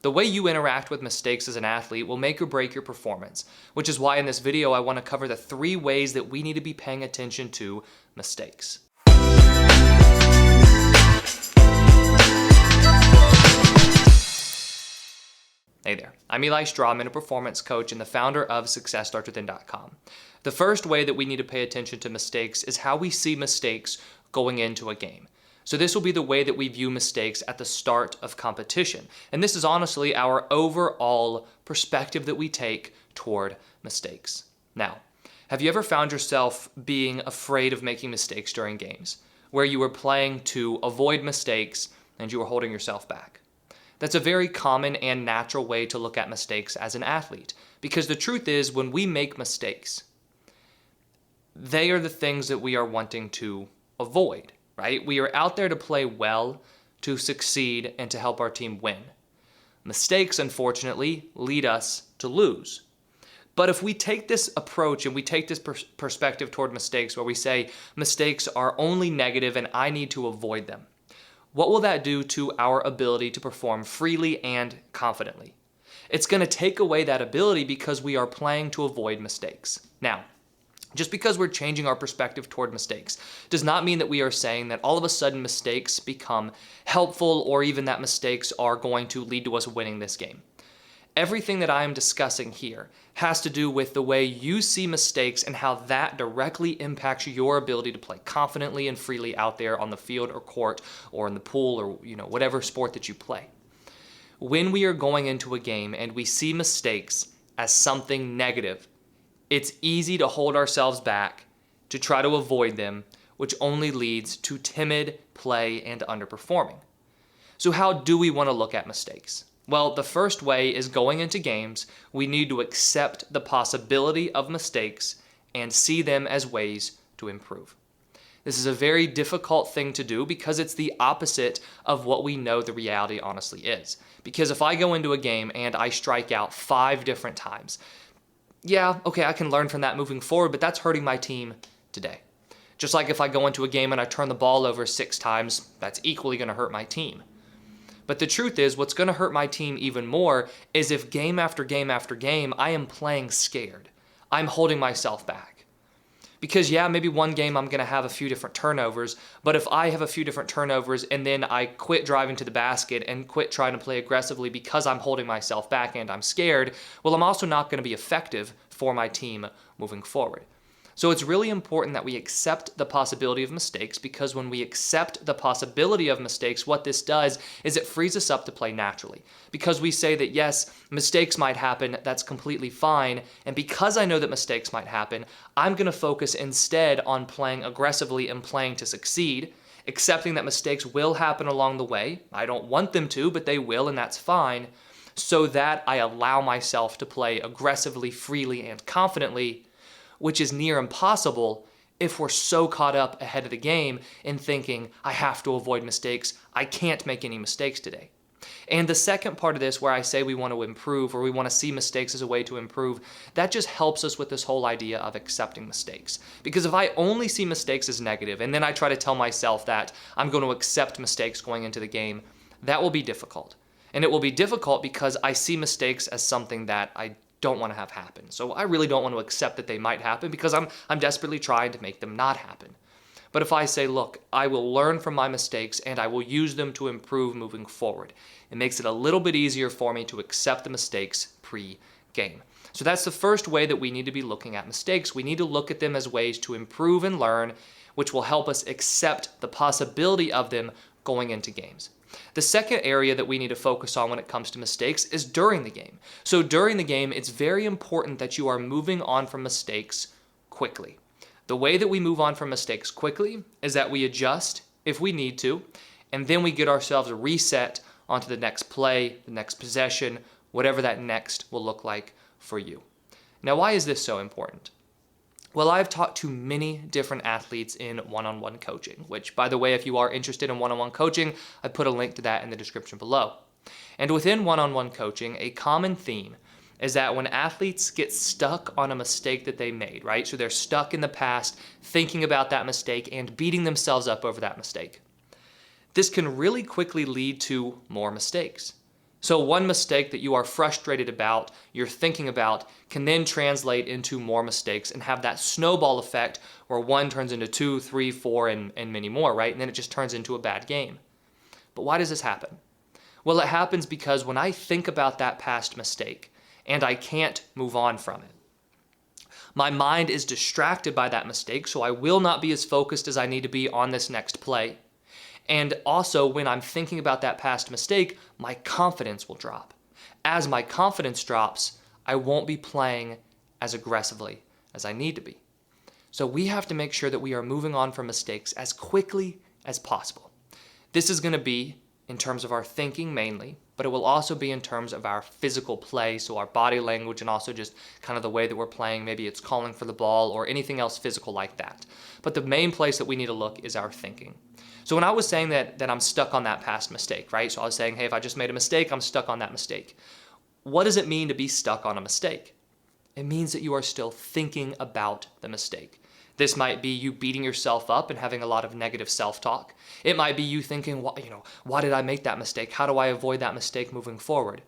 The way you interact with mistakes as an athlete will make or break your performance, which is why in this video I want to cover the 3 ways that we need to be paying attention to mistakes. Hey there, I'm Eli Strawman, a performance coach and the founder of SuccessStartsWithin.com. The first way that we need to pay attention to mistakes is how we see mistakes going into a game. So this will be the way that we view mistakes at the start of competition. And this is honestly our overall perspective that we take toward mistakes. Now, have you ever found yourself being afraid of making mistakes during games, where you were playing to avoid mistakes and you were holding yourself back? That's a very common and natural way to look at mistakes as an athlete, because the truth is when we make mistakes, they are the things that we are wanting to avoid, right? We are out there to play well, to succeed, and to help our team win. Mistakes, unfortunately, lead us to lose. But if we take this approach and we take this perspective toward mistakes where we say mistakes are only negative and I need to avoid them, what will that do to our ability to perform freely and confidently? It's going to take away that ability because we are playing to avoid mistakes. Now, just because we're changing our perspective toward mistakes does not mean that we are saying that all of a sudden mistakes become helpful or even that mistakes are going to lead to us winning this game. Everything that I am discussing here has to do with the way you see mistakes and how that directly impacts your ability to play confidently and freely out there on the field or court or in the pool or whatever sport that you play. When we are going into a game and we see mistakes as something negative, it's easy to hold ourselves back, to try to avoid them, which only leads to timid play and underperforming. So how do we want to look at mistakes? Well, the first way is going into games, we need to accept the possibility of mistakes and see them as ways to improve. This is a very difficult thing to do because it's the opposite of what we know the reality honestly is. Because if I go into a game and I strike out 5 different times, yeah, okay, I can learn from that moving forward, but that's hurting my team today. Just like if I go into a game and I turn the ball over 6 times, that's equally going to hurt my team. But the truth is, what's going to hurt my team even more is if game after game after game, I am playing scared. I'm holding myself back. Because yeah, maybe one game I'm going to have a few different turnovers, but if I have a few different turnovers and then I quit driving to the basket and quit trying to play aggressively because I'm holding myself back and I'm scared, well, I'm also not going to be effective for my team moving forward. So it's really important that we accept the possibility of mistakes, because when we accept the possibility of mistakes, what this does is it frees us up to play naturally. Because we say that yes, mistakes might happen, that's completely fine, and because I know that mistakes might happen, I'm going to focus instead on playing aggressively and playing to succeed, accepting that mistakes will happen along the way. I don't want them to, but they will, and that's fine, so that I allow myself to play aggressively, freely, and confidently, which is near impossible if we're so caught up ahead of the game in thinking, I have to avoid mistakes, I can't make any mistakes today. And the second part of this, where I say we want to improve or we want to see mistakes as a way to improve, that just helps us with this whole idea of accepting mistakes. Because if I only see mistakes as negative and then I try to tell myself that I'm going to accept mistakes going into the game, that will be difficult. And it will be difficult because I see mistakes as something that I don't want to have happen. So I really don't want to accept that they might happen because I'm desperately trying to make them not happen. But if I say, look, I will learn from my mistakes and I will use them to improve moving forward, it makes it a little bit easier for me to accept the mistakes pre-game. So that's the first way that we need to be looking at mistakes. We need to look at them as ways to improve and learn, which will help us accept the possibility of them going into games. The second area that we need to focus on when it comes to mistakes is during the game. So during the game, it's very important that you are moving on from mistakes quickly. The way that we move on from mistakes quickly is that we adjust if we need to, and then we get ourselves reset onto the next play, the next possession, whatever that next will look like for you. Now, why is this so important? Well, I've talked to many different athletes in one-on-one coaching, which, by the way, if you are interested in one-on-one coaching, I put a link to that in the description below. And within one-on-one coaching, a common theme is that when athletes get stuck on a mistake that they made, right? So they're stuck in the past, thinking about that mistake and beating themselves up over that mistake. This can really quickly lead to more mistakes. So one mistake that you are frustrated about, you're thinking about, can then translate into more mistakes and have that snowball effect where one turns into 2, 3, 4, and many more, right? And then it just turns into a bad game. But why does this happen? Well, it happens because when I think about that past mistake and I can't move on from it, my mind is distracted by that mistake, so I will not be as focused as I need to be on this next play. And also, when I'm thinking about that past mistake, my confidence will drop. As my confidence drops, I won't be playing as aggressively as I need to be. So we have to make sure that we are moving on from mistakes as quickly as possible. This is going to be in terms of our thinking mainly, but it will also be in terms of our physical play, so our body language and also just kind of the way that we're playing. Maybe it's calling for the ball or anything else physical like that. But the main place that we need to look is our thinking. So when I was saying that I'm stuck on that past mistake, right? So I was saying, hey, if I just made a mistake, I'm stuck on that mistake. What does it mean to be stuck on a mistake? It means that you are still thinking about the mistake. This might be you beating yourself up and having a lot of negative self-talk. It might be you thinking, why did I make that mistake? How do I avoid that mistake moving forward?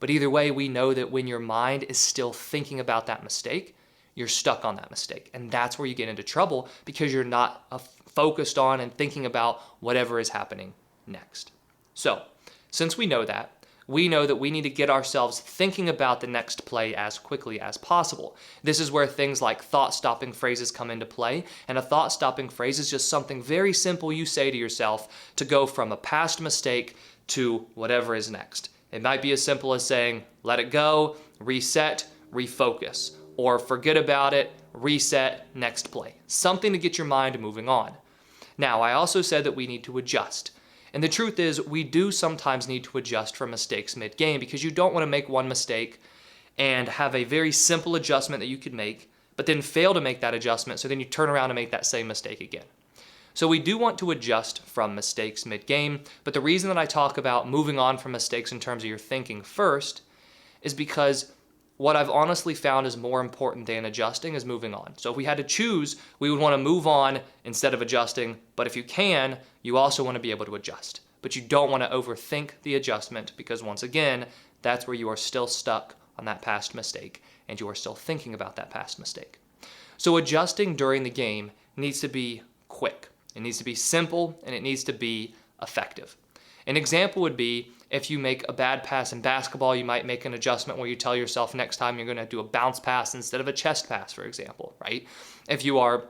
But either way, we know that when your mind is still thinking about that mistake, you're stuck on that mistake. And that's where you get into trouble because you're not focused on and thinking about whatever is happening next. So, since we know that we need to get ourselves thinking about the next play as quickly as possible. This is where things like thought-stopping phrases come into play. And a thought-stopping phrase is just something very simple you say to yourself to go from a past mistake to whatever is next. It might be as simple as saying, let it go, reset, refocus, or forget about it, reset, next play. Something to get your mind moving on. Now, I also said that we need to adjust. And the truth is, we do sometimes need to adjust from mistakes mid-game because you don't want to make one mistake and have a very simple adjustment that you could make, but then fail to make that adjustment, so then you turn around and make that same mistake again. So we do want to adjust from mistakes mid-game, but the reason that I talk about moving on from mistakes in terms of your thinking first is because what I've honestly found is more important than adjusting is moving on. So if we had to choose, we would want to move on instead of adjusting. But if you can, you also want to be able to adjust. But you don't want to overthink the adjustment because once again, that's where you are still stuck on that past mistake and you are still thinking about that past mistake. So adjusting during the game needs to be quick. It needs to be simple and it needs to be effective. An example would be if you make a bad pass in basketball, you might make an adjustment where you tell yourself next time you're going to do a bounce pass instead of a chest pass, for example, right? If you are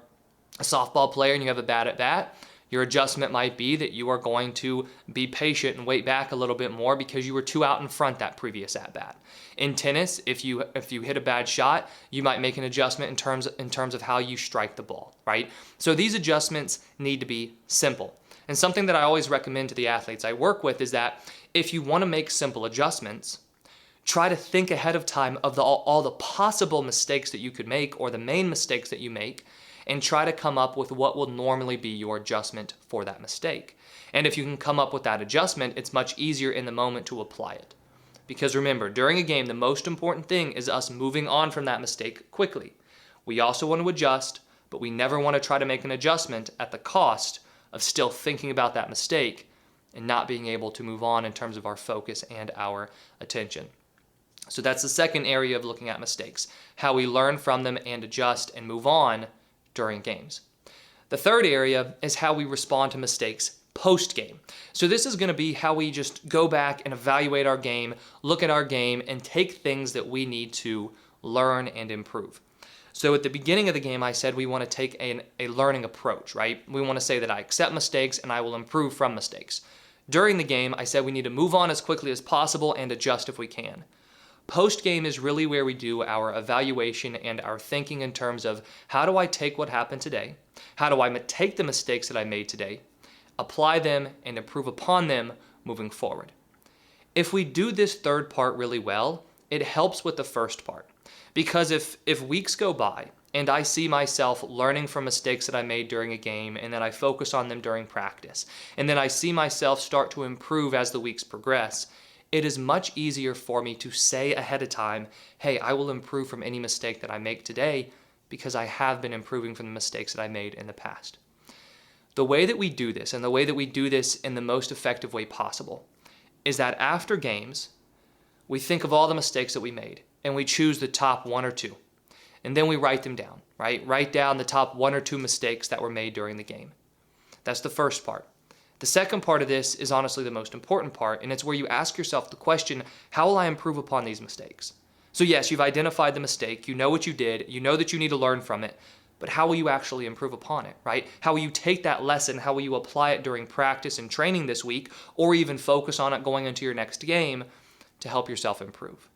a softball player and you have a bad at bat, your adjustment might be that you are going to be patient and wait back a little bit more because you were too out in front that previous at bat. In tennis, if you hit a bad shot, you might make an adjustment in terms of how you strike the ball, right? So these adjustments need to be simple. And something that I always recommend to the athletes I work with is that if you want to make simple adjustments, try to think ahead of time of all the possible mistakes that you could make or the main mistakes that you make, and try to come up with what will normally be your adjustment for that mistake. And if you can come up with that adjustment, it's much easier in the moment to apply it. Because remember, during a game, the most important thing is us moving on from that mistake quickly. We also want to adjust, but we never want to try to make an adjustment at the cost of still thinking about that mistake and not being able to move on in terms of our focus and our attention. So that's the second area of looking at mistakes, how we learn from them and adjust and move on during games. The third area is how we respond to mistakes post-game. So this is going to be how we just go back and evaluate our game, look at our game, and take things that we need to learn and improve. So at the beginning of the game, I said we want to take a learning approach, right? We want to say that I accept mistakes and I will improve from mistakes. During the game, I said we need to move on as quickly as possible and adjust if we can. Post-game is really where we do our evaluation and our thinking in terms of how do I take what happened today? How do I take the mistakes that I made today, apply them, and improve upon them moving forward? If we do this third part really well, it helps with the first part. Because if weeks go by and I see myself learning from mistakes that I made during a game and then I focus on them during practice, and then I see myself start to improve as the weeks progress, it is much easier for me to say ahead of time, hey, I will improve from any mistake that I make today because I have been improving from the mistakes that I made in the past. The way that we do this, and the way that we do this in the most effective way possible, is that after games, we think of all the mistakes that we made and we choose the top one or two. And then we write them down, right? Write down the top one or two mistakes that were made during the game. That's the first part. The second part of this is honestly the most important part, and it's where you ask yourself the question, how will I improve upon these mistakes? So yes, you've identified the mistake, you know what you did, you know that you need to learn from it, but how will you actually improve upon it, right? How will you take that lesson, how will you apply it during practice and training this week, or even focus on it going into your next game to help yourself improve?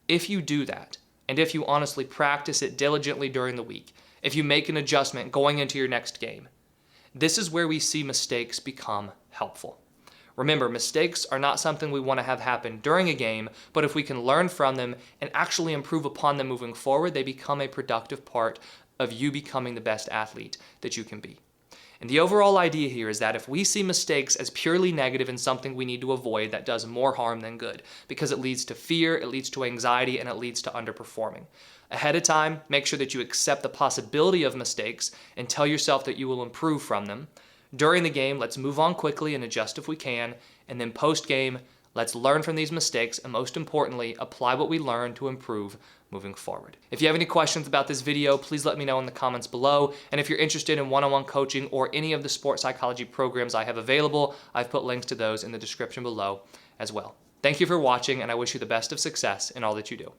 If you do that, and if you honestly practice it diligently during the week, if you make an adjustment going into your next game, this is where we see mistakes become helpful. Remember, mistakes are not something we want to have happen during a game, but if we can learn from them and actually improve upon them moving forward, they become a productive part of you becoming the best athlete that you can be. And the overall idea here is that if we see mistakes as purely negative and something we need to avoid, that does more harm than good, because it leads to fear, it leads to anxiety, and it leads to underperforming. Ahead of time, make sure that you accept the possibility of mistakes and tell yourself that you will improve from them. During the game, let's move on quickly and adjust if we can, and then post-game, let's learn from these mistakes and most importantly, apply what we learned to improve moving forward. If you have any questions about this video, please let me know in the comments below. And if you're interested in one-on-one coaching or any of the sports psychology programs I have available, I've put links to those in the description below as well. Thank you for watching, and I wish you the best of success in all that you do.